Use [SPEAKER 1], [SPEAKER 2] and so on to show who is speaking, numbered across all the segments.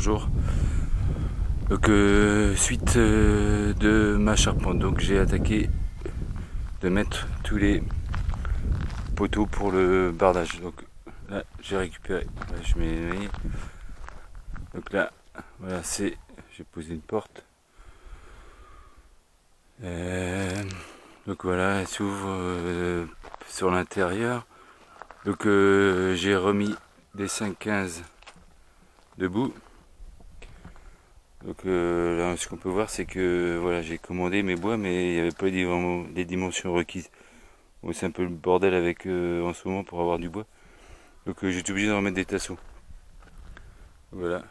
[SPEAKER 1] bonjour. Donc suite de ma charpente, donc j'ai attaqué de mettre tous les poteaux pour le bardage. Donc là j'ai récupéré, là, je mets, donc là voilà, c'est, j'ai posé une porte. Donc voilà, elle s'ouvre sur l'intérieur. Donc j'ai remis des 5,15 debout. Donc là, ce qu'on peut voir, c'est que voilà, j'ai commandé mes bois, mais il n'y avait pas les dimensions requises. Bon, c'est un peu le bordel avec en ce moment pour avoir du bois. Donc j'ai été obligé de remettre des tasseaux. Voilà.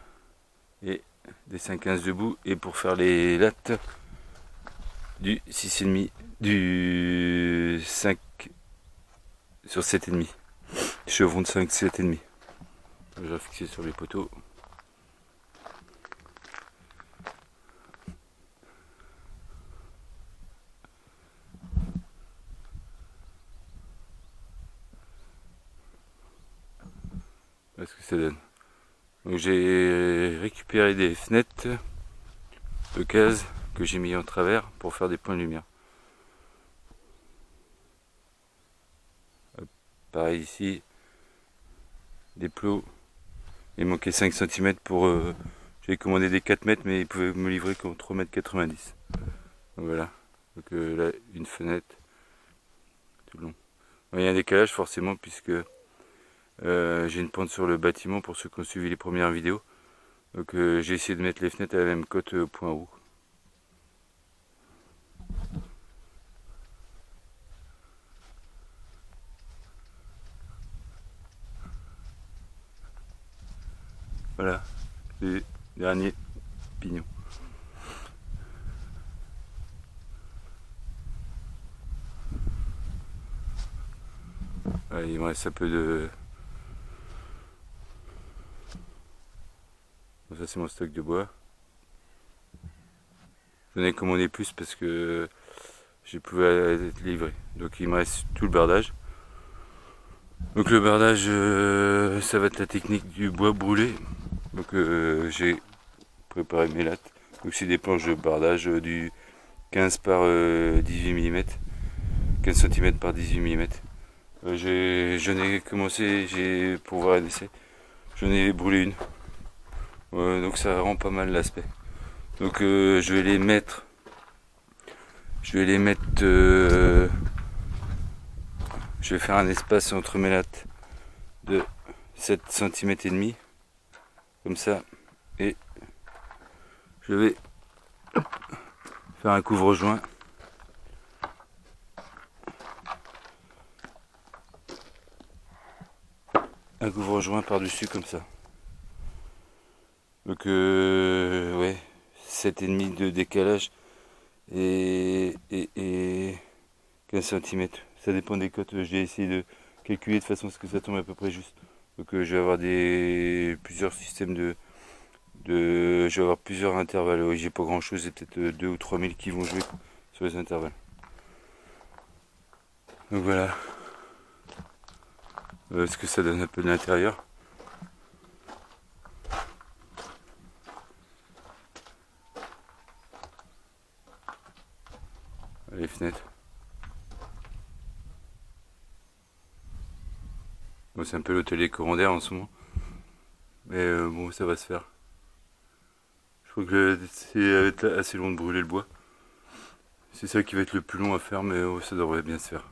[SPEAKER 1] Et des 5,15 debout. Et pour faire les lattes du 6,5, du 5 sur 7,5. Chevron de 5, 7,5. Je vais fixer sur les poteaux. Voilà ce que ça donne. Donc j'ai récupéré des fenêtres de cases que j'ai mis en travers pour faire des points de lumière. Pareil ici, des plots. Il manquait 5 cm pour... j'avais commandé des 4 mètres mais ils pouvaient me livrer qu'en 3,90 m. Donc voilà. Donc là, une fenêtre tout le long. Il y a un décalage forcément puisque j'ai une pente sur le bâtiment pour ceux qui ont suivi les premières vidéos. Donc j'ai essayé de mettre les fenêtres à la même cote au point haut. Voilà, les derniers pignons. Voilà, il me reste un peu de... Bon, ça c'est mon stock de bois. J'en ai commandé plus parce que je pouvais être livré. Donc il me reste tout le bardage. Donc le bardage, ça va être la technique du bois brûlé. Donc j'ai préparé mes lattes. Donc c'est des planches de bardage du 15 par 18 mm. 15 cm par 18 mm. J'en ai commencé, pour voir un essai, j'en ai brûlé une. Donc ça rend pas mal l'aspect. Donc je vais les mettre. Je vais faire un espace entre mes lattes de 7 cm et demi. Comme ça. Et je vais faire un couvre-joint. Un couvre-joint par-dessus comme ça. Donc ouais, 7,5 de décalage et 15 cm. Ça dépend des cotes. J'ai essayé de calculer de façon à ce que ça tombe à peu près juste. Donc je vais avoir plusieurs systèmes je vais avoir plusieurs intervalles. Oui, j'ai pas grand chose, c'est peut-être 2 ou 3 000 qui vont jouer sur les intervalles. Donc voilà ce que ça donne un peu de l'intérieur. Les fenêtres. Bon, c'est un peu l'hôtelier commandaire en ce moment. Mais bon, ça va se faire. Je crois que c'est assez long de brûler le bois. C'est ça qui va être le plus long à faire, mais ça devrait bien se faire.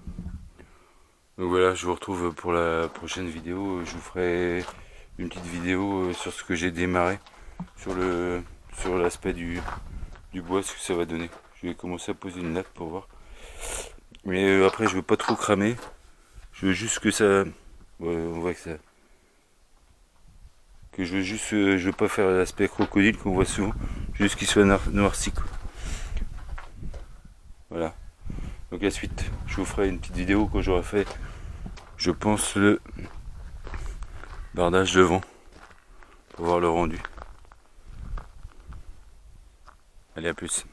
[SPEAKER 1] Donc voilà, je vous retrouve pour la prochaine vidéo. Je vous ferai une petite vidéo sur ce que j'ai démarré, sur l'aspect du bois, ce que ça va donner. Je vais commencer à poser une latte pour voir. Mais après, je veux pas trop cramer. Je veux juste que ça... Ouais, on voit que ça... Que je veux juste... je veux pas faire l'aspect crocodile qu'on voit souvent. Juste qu'il soit noirci. Voilà. Donc la suite, je vous ferai une petite vidéo quand j'aurai fait, je pense, le bardage devant pour voir le rendu. Allez, à plus.